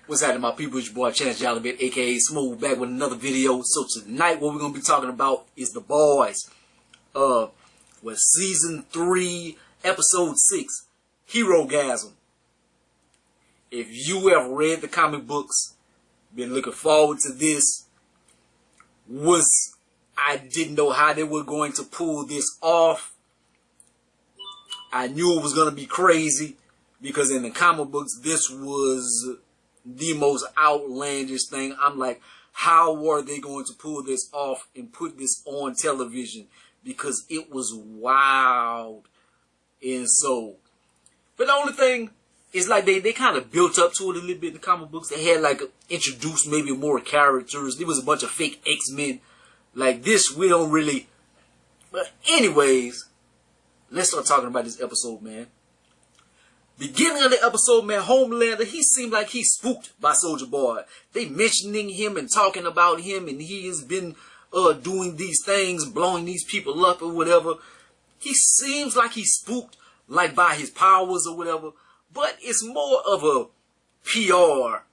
What's happening, my people? It's your boy ChanceJolivette, aka Smooth, back with another video. So tonight, what we're gonna be talking about is The Boys. With season 3, episode 6, HEROGASM. If you have read the comic books, been looking forward to this, I didn't know how they were going to pull this off. I knew it was gonna be crazy because in the comic books, this was the most outlandish thing. I'm like, how are they going to pull this off and put this on television? Because it was wild. And so, but the only thing is like they kind of built up to it a little bit in the comic books. They had like introduced maybe more characters. There was a bunch of fake X-Men. Like this, we don't really. But anyways, let's start talking about this episode, man. Beginning of the episode, man, Homelander, he seemed like he's spooked by Soulja Boy. They mentioning him and talking about him, and he has been doing these things, blowing these people up or whatever. He seems like he's spooked, like by his powers or whatever. But it's more of a PR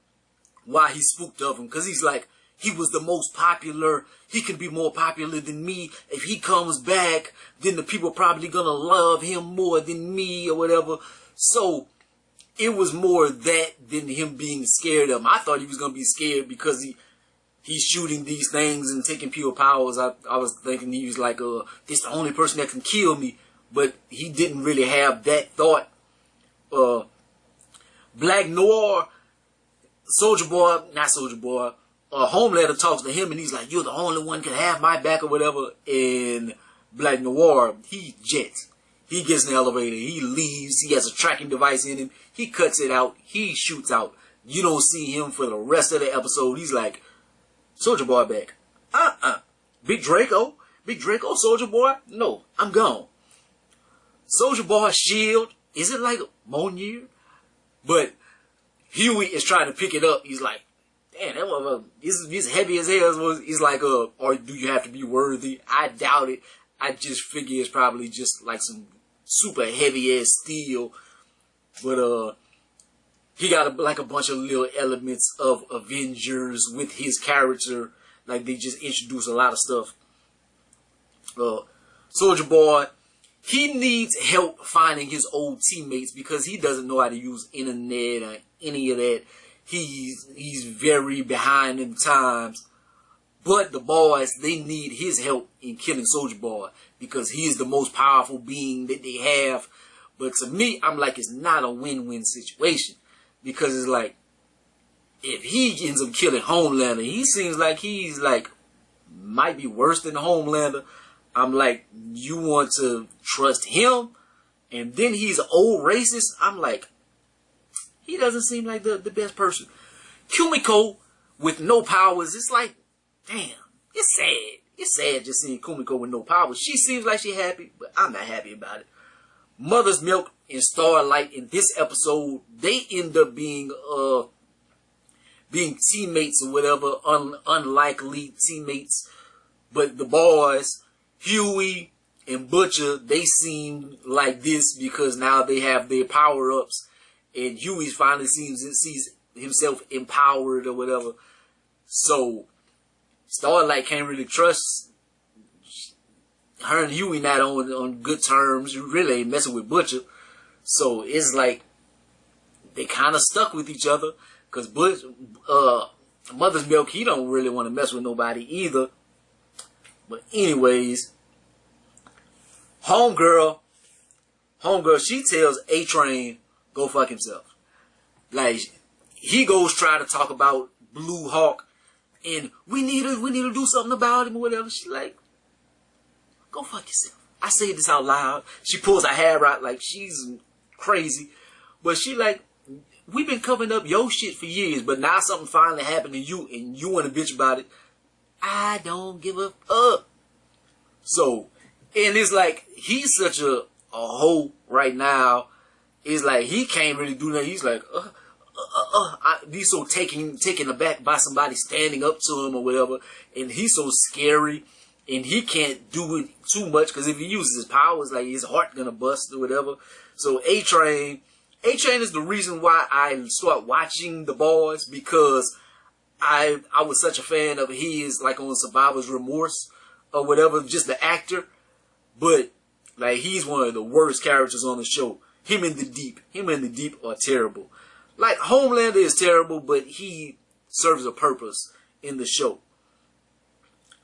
why he's spooked of him, because he's like, he was the most popular. He can be more popular than me. If he comes back, then the people are probably gonna love him more than me or whatever. So, it was more that than him being scared of him. I thought he was going to be scared because he's shooting these things and taking pure powers. I was thinking he was like, this the only person that can kill me. But he didn't really have that thought. Black Noir, Soulja Boy, not Soulja Boy, Homelander talks to him and he's like, you're the only one can have my back or whatever. And Black Noir, he jets. He gets in the elevator, he leaves, he has a tracking device in him, he cuts it out, he shoots out. You don't see him for the rest of the episode. He's like, Soulja Boy back. Big Draco, Soulja Boy? No, I'm gone. Soulja Boy's shield, is it like Monier? But Huey is trying to pick it up. He's like, damn, that motherfucker, this heavy as hell. He's like, or do you have to be worthy? I doubt it. I just figure it's probably just like some super heavy ass steel, but he got like a bunch of little elements of Avengers with his character. Like they just introduce a lot of stuff. Soulja Boy, he needs help finding his old teammates because he doesn't know how to use internet or any of that. He's very behind in times. But the boys, they need his help in killing Soulja Boy because he is the most powerful being that they have. But to me, I'm like, it's not a win-win situation because it's like, if he ends up killing Homelander, he seems like he's like, might be worse than Homelander. I'm like, you want to trust him? And then he's an old racist. I'm like, he doesn't seem like the best person. Kimiko with no powers, it's like, damn, it's sad. It's sad just seeing Kimiko with no powers. She seems like she's happy, but I'm not happy about it. Mother's Milk and Starlight in this episode, they end up being teammates or whatever, unlikely teammates. But the boys, Huey and Butcher, they seem like this because now they have their power-ups. And Huey finally sees himself empowered or whatever. So Starlight can't really trust her and Huey, not on good terms. You really ain't messing with Butcher. So it's like they kind of stuck with each other because Mother's Milk, he don't really want to mess with nobody either. But anyways, Homegirl, she tells A-Train, go fuck himself. Like, he goes try to talk about Blue Hawk. And we need to do something about him or whatever. She's like, go fuck yourself. I say this out loud. She pulls her hair out like she's crazy. But she like, we've been covering up your shit for years, but now something finally happened to you and you want to bitch about it. I don't give a fuck. So, and it's like, he's such a hoe right now. It's like, he can't really do nothing. He's like, he's so taken aback by somebody standing up to him or whatever, and he's so scary, and he can't do it too much because if he uses his powers, like his heart gonna bust or whatever. So A-Train A-Train is the reason why I start watching The Boys, because I was such a fan of his, like on Survivor's Remorse or whatever, just the actor. But like, he's one of the worst characters on the show. Him and the Deep are terrible. Like, Homelander is terrible, but he serves a purpose in the show.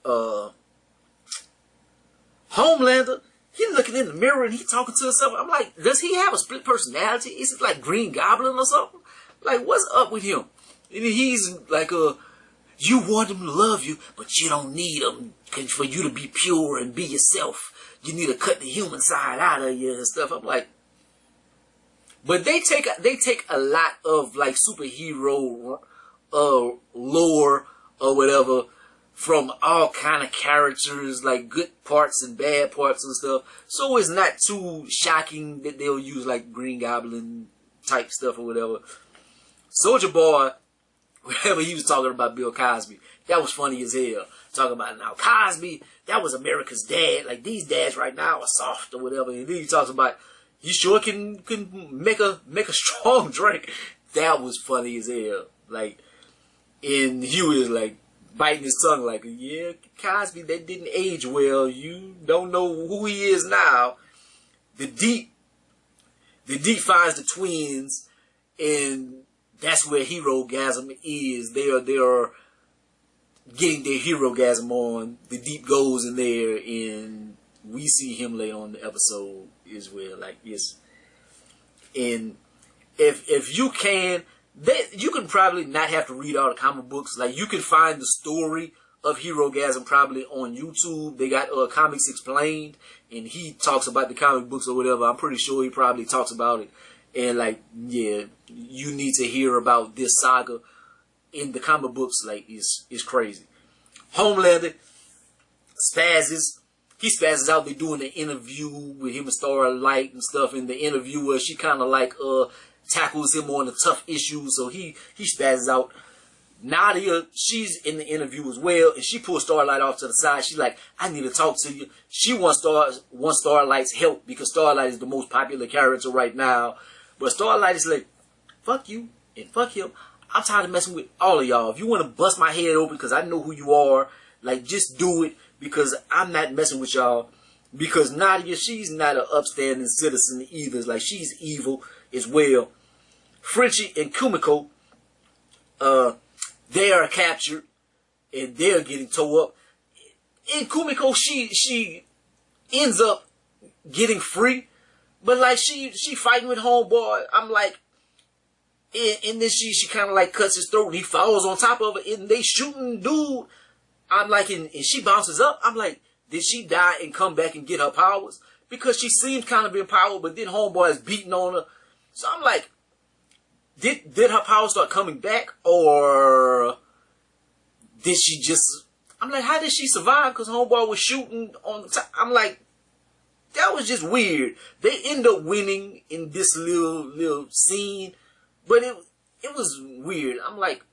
Homelander, he's looking in the mirror and he talking to himself. I'm like, does he have a split personality? Is it like Green Goblin or something? Like, what's up with him? And he's like, you want him to love you, but you don't need him for you to be pure and be yourself. You need to cut the human side out of you and stuff. I'm like, but they take a lot of like superhero lore or whatever from all kind of characters, like good parts and bad parts and stuff. So it's not too shocking that they'll use like Green Goblin type stuff or whatever. Soulja Boy, whenever he was talking about Bill Cosby, that was funny as hell. Talking about, now Cosby, that was America's dad. Like, these dads right now are soft or whatever. And then he talks about, he sure can make a strong drink. That was funny as hell. Like, and Huey is like biting his tongue like, yeah, Cosby, that didn't age well. You don't know who he is now. The Deep finds the twins, and that's where HEROGASM is. They are getting their HEROGASM on. The Deep goes in there, and we see him later on the episode as well. Like, yes. And if you can, you can probably not have to read all the comic books. Like, you can find the story of HEROGASM probably on YouTube. They got Comics Explained, and he talks about the comic books or whatever. I'm pretty sure he probably talks about it. And like, yeah, you need to hear about this saga in the comic books. Like, it's crazy. Homelander spazzes. He spazzes out. They're doing an interview with him and Starlight and stuff. In the interviewer, she kind of like tackles him on the tough issues. So he spazzes out. Nadia, she's in the interview as well, and she pulls Starlight off to the side. She's like, I need to talk to you. She wants Starlight's help because Starlight is the most popular character right now. But Starlight is like, fuck you and fuck him. I'm tired of messing with all of y'all. If you want to bust my head open because I know who you are, like, just do it, because I'm not messing with y'all. Because Nadia, she's not an upstanding citizen either. Like, she's evil as well. Frenchie and Kimiko, they are captured and they're getting towed up. And Kimiko, she ends up getting free, but like she fighting with Homeboy. I'm like, and then she kind of like cuts his throat and he falls on top of it and they shooting dude. I'm like, and she bounces up. I'm like, did she die and come back and get her powers? Because she seemed kind of empowered, but then Homeboy is beating on her. So I'm like, did her powers start coming back, or did she just? I'm like, how did she survive? Because Homeboy was shooting on the top. I'm like, that was just weird. They end up winning in this little scene, but it was weird. I'm like,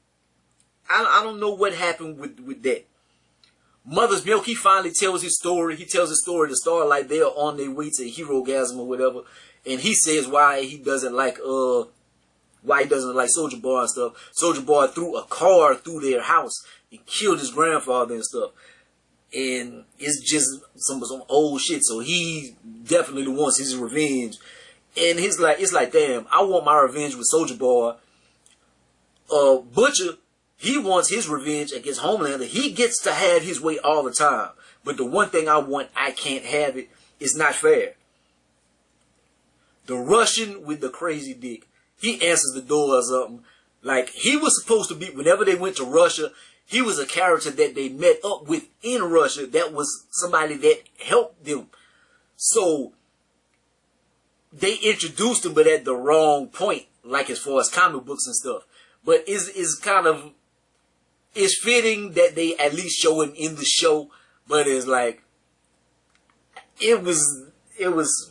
I don't know what happened with that. Mother's Milk, he finally tells his story. He tells his story to Starlight. They are on their way to HEROGASM or whatever, and he says why he doesn't like Soulja Boy and stuff. Soulja Boy threw a car through their house and killed his grandfather and stuff. And it's just some old shit. So he definitely wants his revenge. And it's like, damn, I want my revenge with Soulja Boy. Butcher, he wants his revenge against Homelander. He gets to have his way all the time. But the one thing I want, I can't have it. It's not fair. The Russian with the crazy dick, he answers the door or something. Like, he was supposed to be, whenever they went to Russia, he was a character that they met up with in Russia that was somebody that helped them. So, they introduced him, but at the wrong point, like as far as comic books and stuff. But it's fitting that they at least show him in the show, but it's like, it was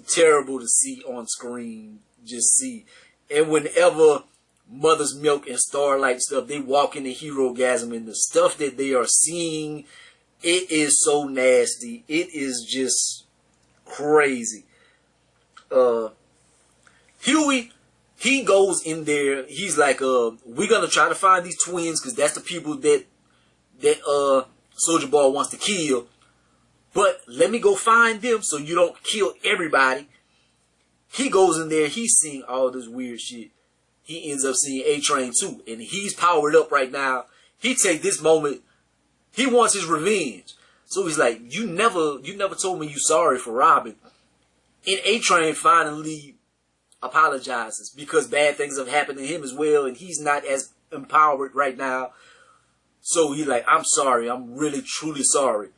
terrible to see on screen, just see. And whenever Mother's Milk and Starlight stuff, they walk into HEROGASM, and the stuff that they are seeing, it is so nasty. It is just crazy. Huey, he goes in there. He's like, we're gonna try to find these twins because that's the people that Soulja Boy wants to kill. But let me go find them so you don't kill everybody. He goes in there. He's seeing all this weird shit. He ends up seeing A-Train too, and he's powered up right now. He take this moment. He wants his revenge. So he's like, you never told me you sorry for robbing. And A-Train finally apologizes because bad things have happened to him as well, and he's not as empowered right now. So he's like, I'm sorry. I'm really, truly sorry.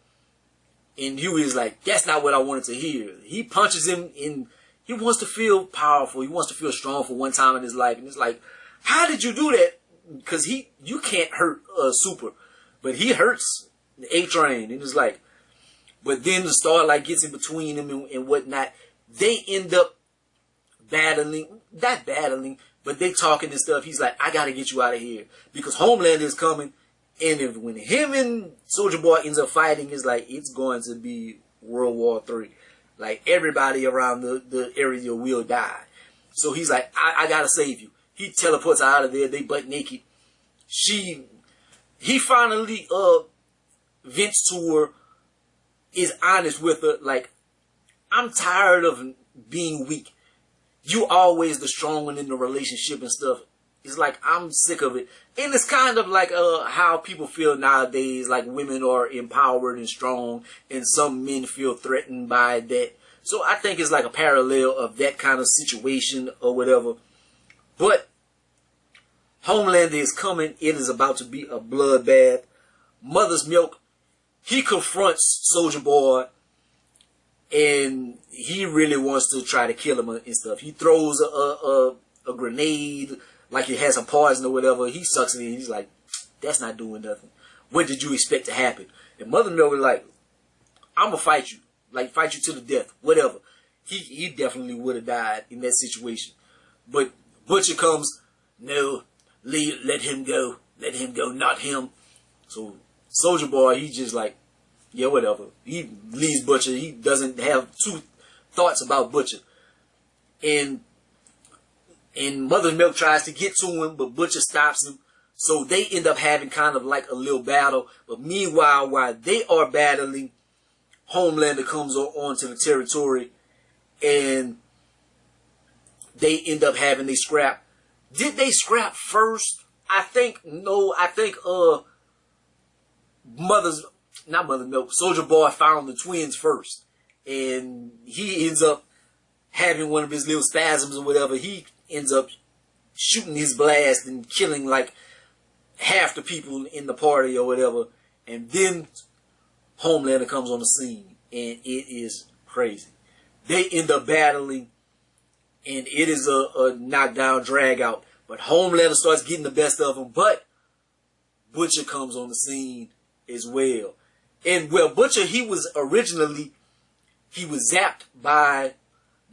And Huey is like, that's not what I wanted to hear. He punches him in. He wants to feel powerful. He wants to feel strong for one time in his life. And it's like, how did you do that? Because you can't hurt Super. But he hurts A-Train. And it's like, but then the Starlight gets in between him and whatnot. They end up battling. Not battling, but they talking and stuff. He's like, I got to get you out of here. Because Homelander is coming. And when him and Soulja Boy ends up fighting, it's like, it's going to be World War III. Like, everybody around the area will die. So he's like, I gotta save you. He teleports out of there. They butt naked. He finally vents to her, is honest with her. Like, I'm tired of being weak. You always the strong one in the relationship and stuff. It's like, I'm sick of it. And it's kind of like how people feel nowadays, like women are empowered and strong, and some men feel threatened by that. So I think it's like a parallel of that kind of situation or whatever. But Homelander is coming. It is about to be a bloodbath. Mother's Milk, he confronts Soulja Boy, and he really wants to try to kill him and stuff. He throws a grenade, like it has some poison or whatever. He sucks it in. He's like, that's not doing nothing. What did you expect to happen? And Mother Milk is like, I'm going to fight you. Like, fight you to the death. Whatever. He definitely would have died in that situation. But Butcher comes, no, let him go. Let him go, not him. So Soulja Boy, he just like, yeah, whatever. He leaves Butcher. He doesn't have two thoughts about Butcher. And Mother's Milk tries to get to him, but Butcher stops him. So they end up having kind of like a little battle. But meanwhile, while they are battling, Homelander comes onto the territory, and they end up having a scrap. Did they scrap first? I think no. I think not Mother's Milk. Soulja Boy found the twins first, and he ends up having one of his little spasms or whatever. He ends up shooting his blast and killing like half the people in the party or whatever. And then Homelander comes on the scene, and it is crazy. They end up battling, and it is a knockdown, drag out. But Homelander starts getting the best of him, but Butcher comes on the scene as well. And well, Butcher, he was zapped by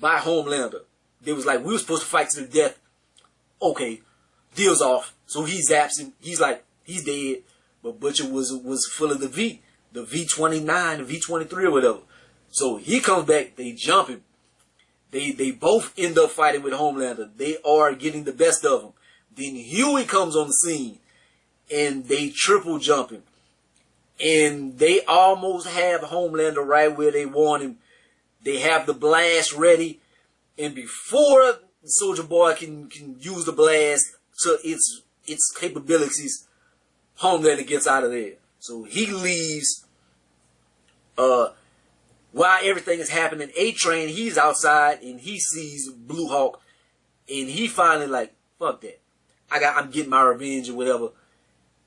Homelander. They was like, we were supposed to fight to the death. Okay, deal's off. So he zaps him. He's like, he's dead. But Butcher was full of the V29, the V23 or whatever. So he comes back. They jump him. They both end up fighting with Homelander. They are getting the best of him. Then Huey comes on the scene, and they triple jump him. And they almost have Homelander right where they want him. They have the blast ready. And before Soulja Boy can use the blast to its capabilities, Homelander gets out of there. So he leaves. While everything is happening, A-Train, he's outside and he sees Blue Hawk, and he finally like, fuck that. I'm getting my revenge or whatever.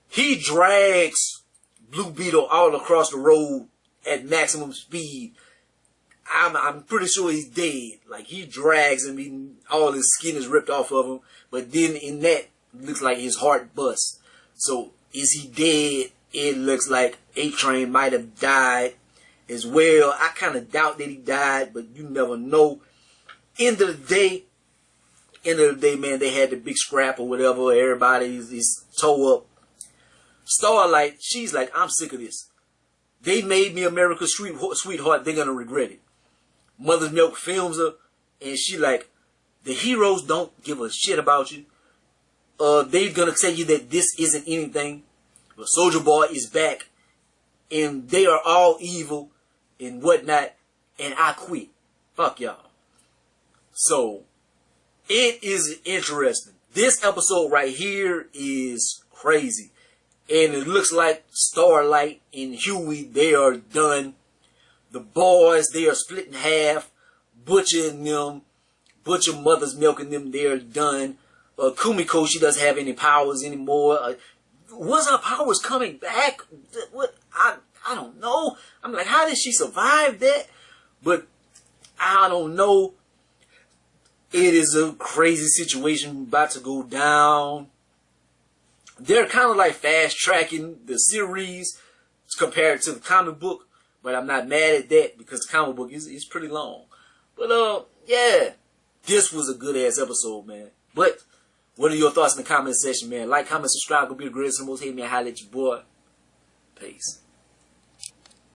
He drags Blue Beetle all across the road at maximum speed. I'm pretty sure he's dead. Like, he drags him, all his skin is ripped off of him. But then in that, it looks like his heart busts. So, is he dead? It looks like A-Train might have died as well. I kind of doubt that he died, but you never know. End of the day, man, they had the big scrap or whatever. Everybody is toe up. Starlight, she's like, I'm sick of this. They made me America's sweetheart. They're going to regret it. Mother's Milk films her, and she like, The heroes don't give a shit about you. They're gonna tell you that this isn't anything. But Soulja Boy is back, and they are all evil and whatnot, and I quit. Fuck y'all. So, it is interesting. This episode right here is crazy. And it looks like Starlight and Huey, they are done. The boys, they are split in half. Butcher and them, Butcher mother's milking them, they are done. Kimiko, she doesn't have any powers anymore. Was her powers coming back? What? I don't know. I'm like, how did she survive that? But I don't know. It is a crazy situation about to go down. They're kind of like fast tracking the series compared to the comic book, but I'm not mad at that because the comic book is pretty long. But yeah, this was a good ass episode, man. But what are your thoughts in the comment section, man? Like, comment, subscribe, go be the greatest and most hate me. I holla at your boy. Peace.